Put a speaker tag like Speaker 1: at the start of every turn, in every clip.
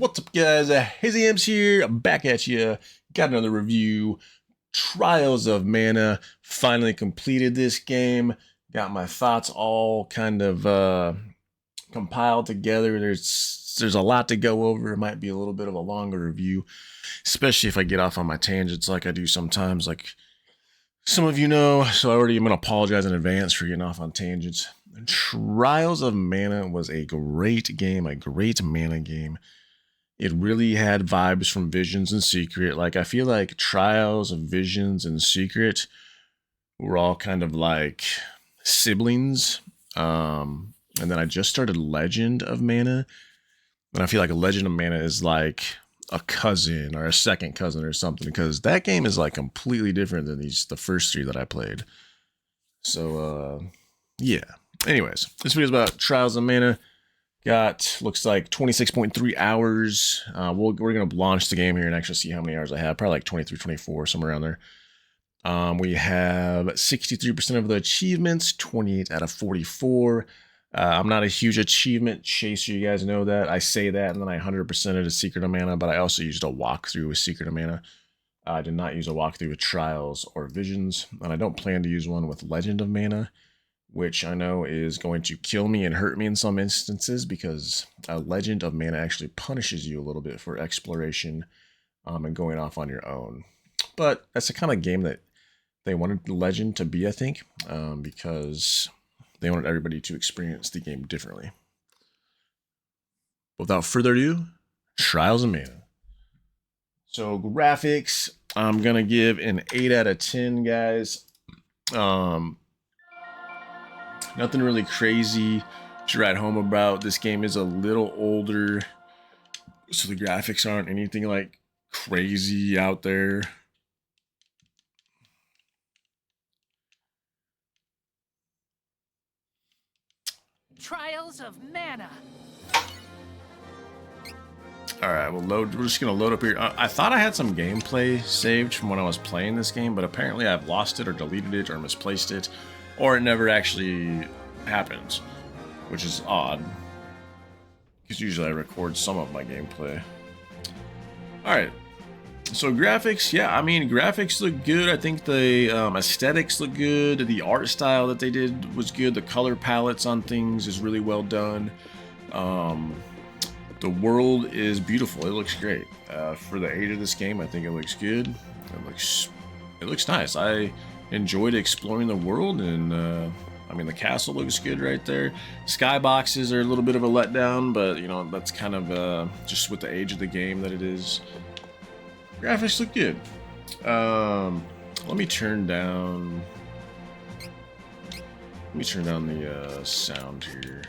Speaker 1: What's up, guys? Hazy M's here, back at you. Got another review. Trials of Mana. Finally completed this game. Got my thoughts all kind of compiled together. There's a lot to go over. It might be a little bit of a longer review, especially if I get off on my tangents like I do sometimes, like some of you know. So I already am going to apologize in advance for getting off on tangents. Trials of Mana was a great game, a great mana game. It really had vibes from Visions and Secret. Like, I feel like Trials of Visions and Secret were all kind of like siblings. And then I just started Legend of Mana. And I feel like a Legend of Mana is like a cousin or a second cousin or something, because that game is like completely different than the first three that I played. So, yeah. Anyways, this video is about Trials of Mana. Looks like 26.3 hours. We're going to launch the game here and actually see how many hours I have. Probably like 23, 24, somewhere around there. We have 63% of the achievements, 28 out of 44. I'm not a huge achievement chaser, you guys know that. I say that, and then I 100%ed a Secret of Mana, but I also used a walkthrough with Secret of Mana. I did not use a walkthrough with Trials or Visions, and I don't plan to use one with Legend of Mana, which I know is going to kill me and hurt me in some instances, because a Legend of Mana actually punishes you a little bit for exploration and going off on your own. But that's the kind of game that they wanted Legend to be, I think, because they wanted everybody to experience the game differently. Without further ado, Trials of Mana. So graphics, I'm going to give an 8 out of 10, guys. Nothing really crazy to write home about. This game is a little older, so the graphics aren't anything like crazy out there.
Speaker 2: Trials of Mana.
Speaker 1: Alright, we're just gonna load up here. I thought I had some gameplay saved from when I was playing this game, but apparently I've lost it or deleted it or misplaced it, or it never actually happens, which is odd, because usually I record some of my gameplay. Alright, so graphics, yeah, I mean, graphics look good. I think the aesthetics look good. The art style that they did was good. The color palettes on things is really well done. The world is beautiful. It looks great. For the age of this game, I think it looks good. It looks nice. I enjoyed exploring the world, and I mean, the castle looks good right there. Skyboxes are a little bit of a letdown, but you know, that's kind of just with the age of the game that it is. Graphics look good. Let me turn down the sound here.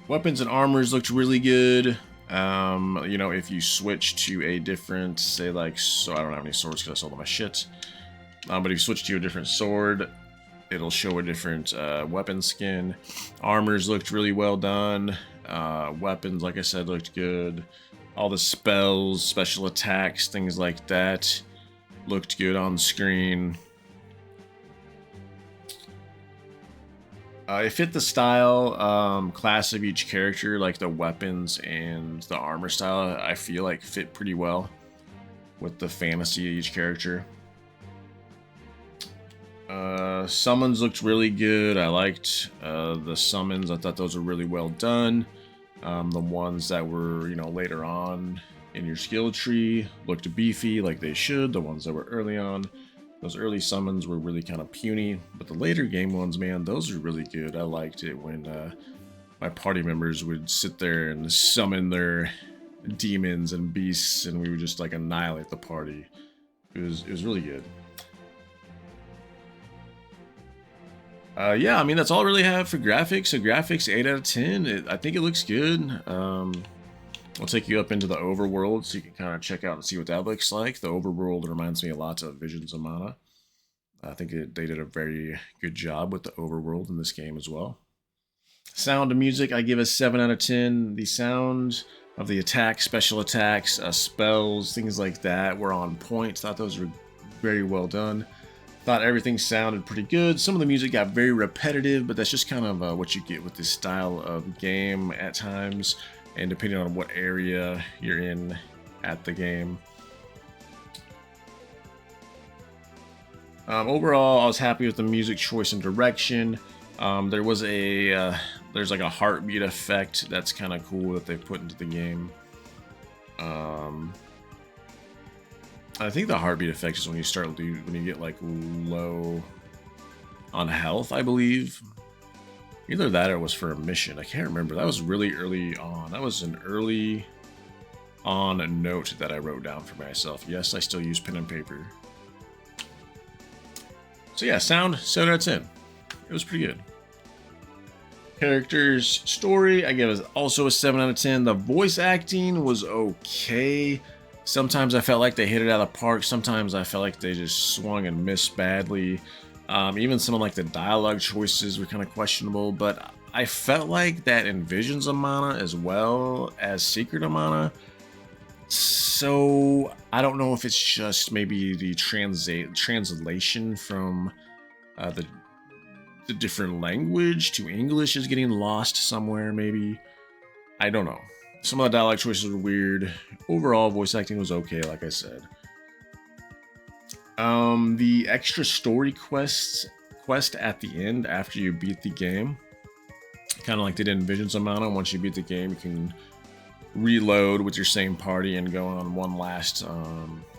Speaker 1: Weapons and armors looked really good. You know, if you switch to a different, say like, so I don't have any swords because I sold all my shit. But if you switch to a different sword, it'll show a different weapon skin. Armors looked really well done. Weapons, like I said, looked good. All the spells, special attacks, things like that looked good on screen. It fit the style, class of each character, like the weapons and the armor style, I feel like fit pretty well with the fantasy of each character. Summons looked really good. I liked the summons. I thought those were really well done. The ones that were, you know, later on in your skill tree looked beefy like they should. The ones that were early on, those early summons were really kind of puny, but the later game ones, man, those are really good. I liked it when my party members would sit there and summon their demons and beasts, and we would just like annihilate the party. It was really good. Yeah, I mean, that's all I really have for graphics. So graphics, 8 out of 10. I think it looks good. I'll take you up into the overworld so you can kind of check out and see what that looks like. The overworld reminds me a lot of Visions of Mana. I think they did a very good job with the overworld in this game as well. Sound and music, I give a 7 out of 10. The sound of the attacks, special attacks, spells, things like that were on point. Thought those were very well done. Thought everything sounded pretty good. Some of the music got very repetitive, but that's just kind of what you get with this style of game at times, and depending on what area you're in at the game. Overall, I was happy with the music choice and direction. There was there's like a heartbeat effect that's kind of cool that they put into the game. I think the heartbeat effect is when you get like low on health, I believe. Either that or it was for a mission. I can't remember. That was really early on. That was an early on note that I wrote down for myself. Yes, I still use pen and paper. So yeah, sound 7 out of 10. It was pretty good. Characters, story, I give it also a 7 out of 10. The voice acting was okay. Sometimes I felt like they hit it out of the park. Sometimes I felt like they just swung and missed badly. Even some of like the dialogue choices were kind of questionable, but I felt like that in Visions of Mana as well as Secret of Mana. So I don't know if it's just maybe the translation from the different language to English is getting lost somewhere, maybe. I don't know. Some of the dialogue choices were weird. Overall, voice acting was okay, like I said. The extra story quest at the end after you beat the game, kind of like they did in Visions of Mana. Once you beat the game, you can reload with your same party and go on one last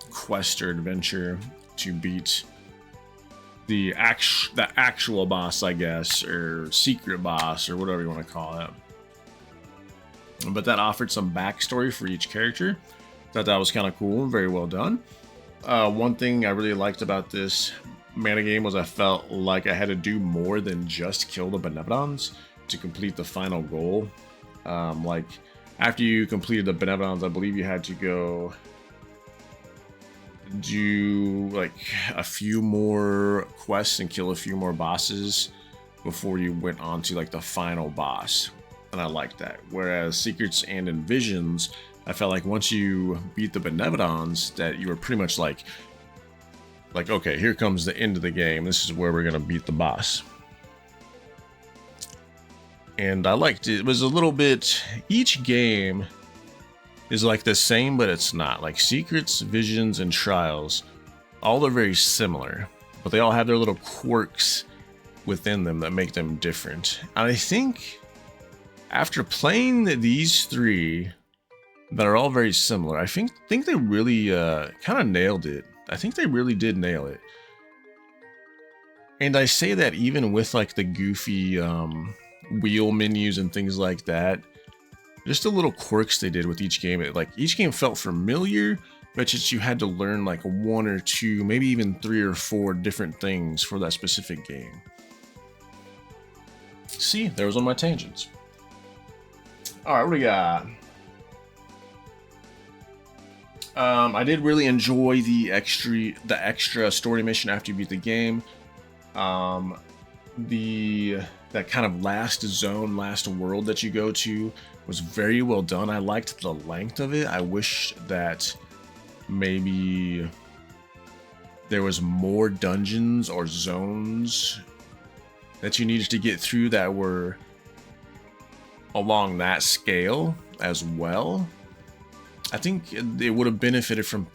Speaker 1: quest or adventure to beat the actual boss, I guess, or secret boss, or whatever you want to call it. But that offered some backstory for each character. Thought that was kind of cool and very well done. One thing I really liked about this Mana game was I felt like I had to do more than just kill the Benevolons to complete the final goal. Like, after you completed the Benevolons, I believe you had to go do like a few more quests and kill a few more bosses before you went on to like the final boss. And I liked that. Whereas Secrets and in Visions, I felt like once you beat the Benevolons, that you were pretty much like, okay, here comes the end of the game. This is where we're gonna beat the boss. And I liked it. It was a little bit, each game is like the same, but it's not. Like Secrets, Visions, and Trials, all are very similar, but they all have their little quirks within them that make them different. And I think after playing these three that are all very similar, I think they really kind of nailed it. I think they really did nail it. And I say that even with like the goofy wheel menus and things like that, just the little quirks they did with each game. Like each game felt familiar, but just you had to learn like one or two, maybe even 3 or 4 different things for that specific game. See, there was one of my tangents. All right, what do we got? I did really enjoy the extra story mission after you beat the game. That kind of last zone, last world that you go to was very well done. I liked the length of it. I wish that maybe there was more dungeons or zones that you needed to get through that were along that scale as well. I think it would have benefited from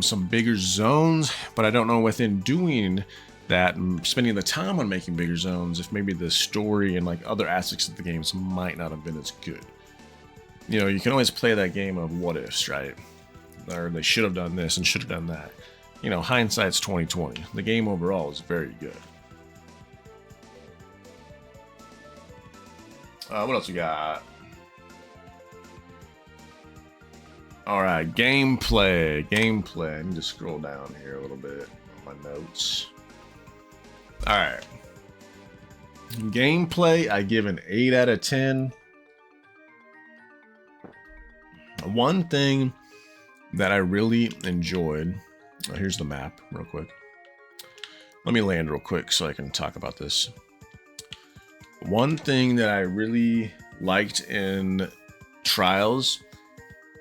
Speaker 1: some bigger zones, but I don't know within doing that and spending the time on making bigger zones if maybe the story and like other aspects of the games might not have been as good. You know, you can always play that game of what ifs, right? Or they should have done this and should have done that. You know, hindsight's 2020. The game overall is very good. What else we got? All right, gameplay. I need to scroll down here a little bit on my notes. All right. Gameplay, I give an 8 out of 10. One thing that I really enjoyed, here's the map real quick. Let me land real quick so I can talk about this. One thing that I really liked in Trials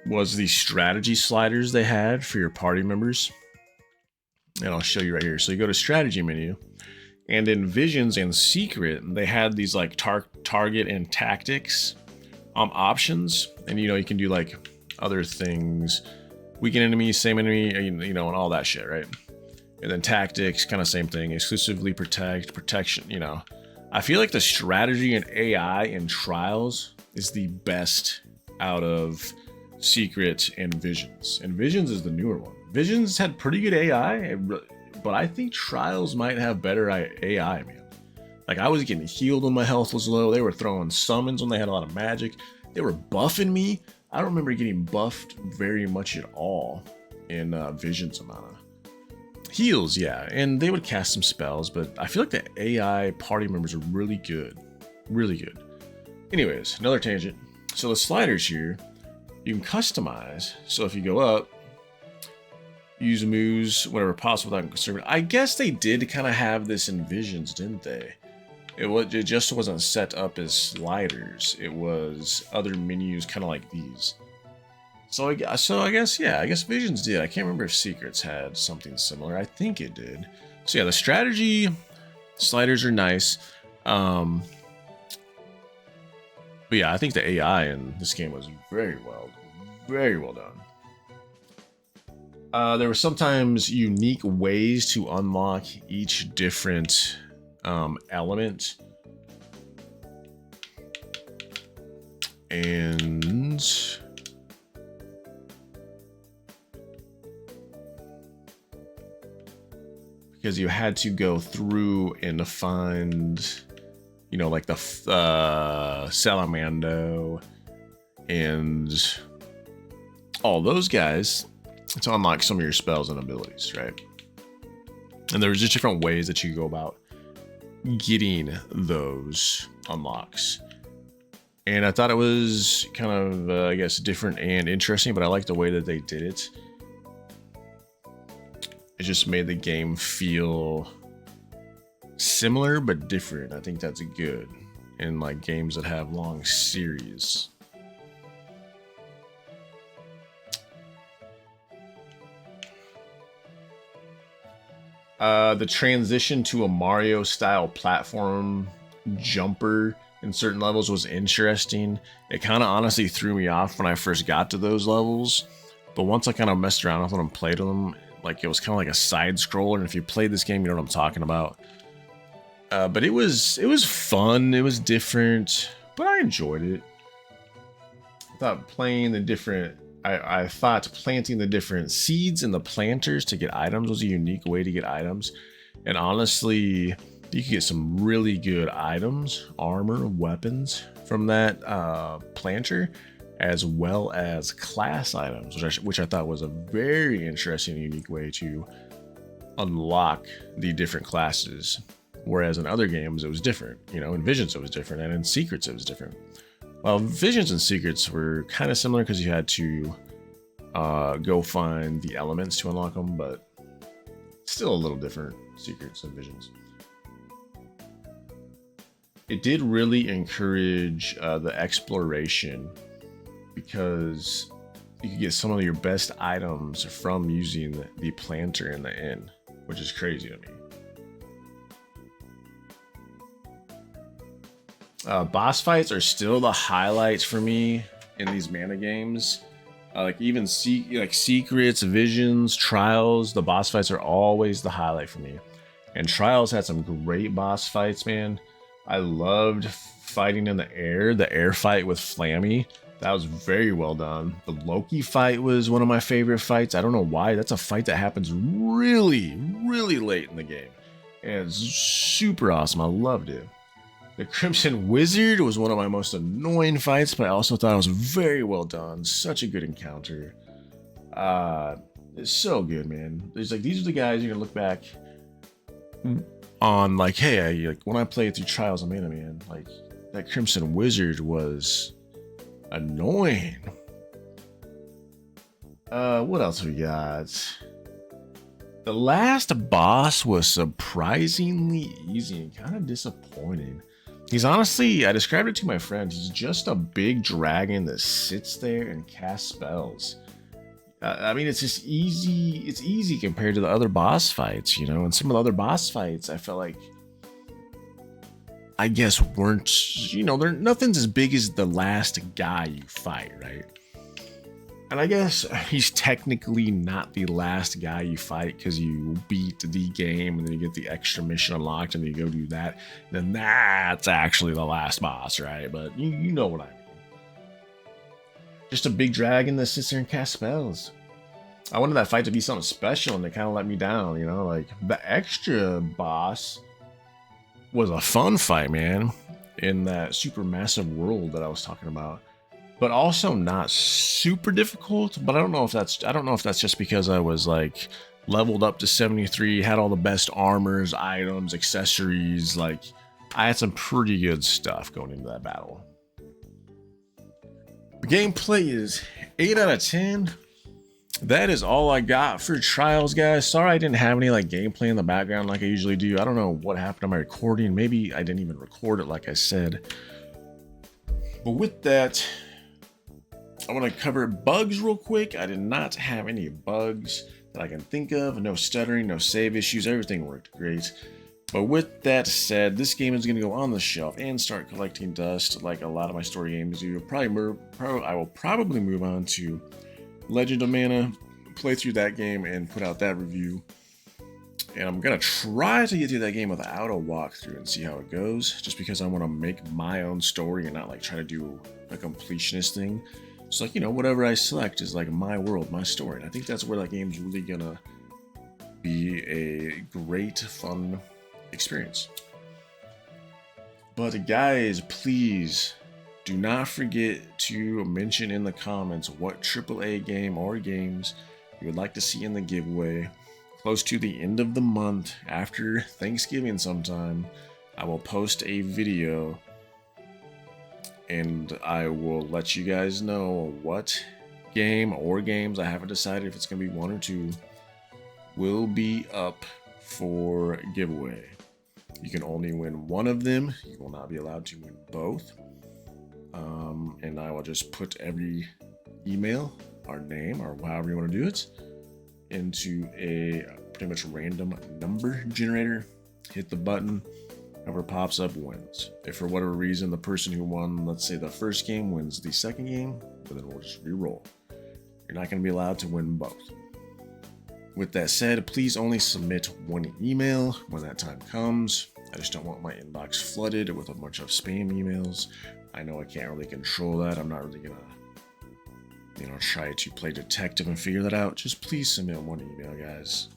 Speaker 1: was the strategy sliders they had for your party members. and I'll show you right here. So you go to strategy menu, and in Visions and Secret, they had these like target and tactics options, and you can do like other things, weaken enemy, same enemy, and all that shit, right? And then tactics, kind of same thing, exclusively protection. I feel like the strategy and AI in Trials is the best out of Secret and Visions. And Visions is the newer one. Visions had pretty good AI, but I think Trials might have better AI, man. Like, I was getting healed when my health was low. They were throwing summons when they had a lot of magic. They were buffing me. I don't remember getting buffed very much at all in Visions amount of heals, yeah. And they would cast some spells, but I feel like the AI party members are really good. Really good. Anyways, another tangent. So the sliders here, you can customize. So if you go up, use moves whenever possible without conservative. I guess they did kind of have this in Visions, didn't they? It just wasn't set up as sliders. It was other menus, kind of like these. So I guess Visions did. I can't remember if Secrets had something similar. I think it did. So yeah, the strategy sliders are nice. But yeah, I think the AI in this game was very well done. There were sometimes unique ways to unlock each different element. And because you had to go through and find, like the Salamando and all those guys to unlock some of your spells and abilities, right? And there's just different ways that you go about getting those unlocks. And I thought it was kind of, different and interesting, but I like the way that they did it. It just made the game feel similar but different. I think that's good in like games that have long series. The transition to a Mario style platform jumper in certain levels was interesting. It kind of honestly threw me off when I first got to those levels, but once I kind of messed around with them and played them, like it was kind of like a side scroller, and if you played this game, you know what I'm talking about. But it was fun. It was different, but I enjoyed it. I thought planting the different seeds in the planters to get items was a unique way to get items. And honestly, you could get some really good items, armor, weapons from that planter, as well as class items, which I thought was a very interesting and unique way to unlock the different classes. Whereas in other games, it was different. In Visions, it was different, and in Secrets, it was different. Well, Visions and Secrets were kind of similar because you had to go find the elements to unlock them, but still a little different, Secrets and Visions. It did really encourage the exploration, because you could get some of your best items from using the planter in the inn, which is crazy to me. Boss fights are still the highlights for me in these mana games. Like even Secrets, Visions, Trials, the boss fights are always the highlight for me. And Trials had some great boss fights, man. I loved fighting in the air fight with Flammy. That was very well done. The Loki fight was one of my favorite fights. I don't know why. That's a fight that happens really, really late in the game. And it's super awesome. I loved it. The Crimson Wizard was one of my most annoying fights, but I also thought it was very well done. Such a good encounter. It's so good, man. There's like, these are the guys you're gonna look back on, like, hey, when I played through Trials of Mana, man, like that Crimson Wizard was annoying. What else we got? The last boss was surprisingly easy and kind of disappointing. He's honestly, I described it to my friend, he's just a big dragon that sits there and casts spells. I mean, it's just easy. It's easy compared to the other boss fights, you know. And some of the other boss fights, I felt like, I guess, weren't, you know, they're nothing's as big as the last guy you fight, right? And I guess he's technically not the last guy you fight because you beat the game and then you get the extra mission unlocked and then you go do that. Then that's actually the last boss, right? But you know what I mean. Just a big dragon that sits there and casts spells. I wanted that fight to be something special and it kind of let me down, you know? Like, the extra boss was a fun fight, man, in that super massive world that I was talking about. But also not super difficult, but I don't know if that's just because I was like leveled up to 73, had all the best armors, items, accessories. Like, I had some pretty good stuff going into that battle. The gameplay is 8 out of 10. That is all I got for Trials, guys. Sorry I didn't have any like gameplay in the background like I usually do. I don't know what happened to my recording. Maybe I didn't even record it like I said. But with that, I want to cover bugs real quick. I did not have any bugs that I can think of. No stuttering, no save issues. Everything worked great. But with that said, this game is going to go on the shelf and start collecting dust like a lot of my story games do. I will probably move on to Legend of Mana, play through that game and put out that review. And I'm going to try to get through that game without a walkthrough and see how it goes, just because I want to make my own story and not like try to do a completionist thing. It's like, you know, whatever I select is like my world, my story. And I think that's where that game's really going to be a great, fun experience. But guys, please do not forget to mention in the comments what AAA game or games you would like to see in the giveaway. Close to the end of the month, after Thanksgiving sometime, I will post a video and I will let you guys know what game or games, I haven't decided if it's going to be one or two, will be up for giveaway. You can only win one of them. You will not be allowed to win both. And I will just put every email, our name, or however you want to do it, into a pretty much random number generator. Hit the button, whoever pops up wins. If for whatever reason the person who won, let's say the first game, wins the second game, then we'll just re-roll. You're not going to be allowed to win both. With that said, please only submit one email when that time comes. I just don't want my inbox flooded with a bunch of spam emails. I know I can't really control that. I'm not really gonna, you know, try to play detective and figure that out. Just please submit one email, guys.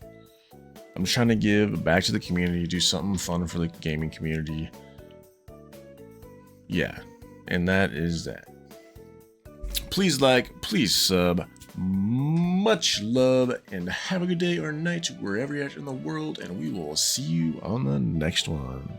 Speaker 1: I'm trying to give back to the community, do something fun for the gaming community. Yeah, and that is that. Please like, please sub. Much love and have a good day or night wherever you're at in the world, and we will see you on the next one.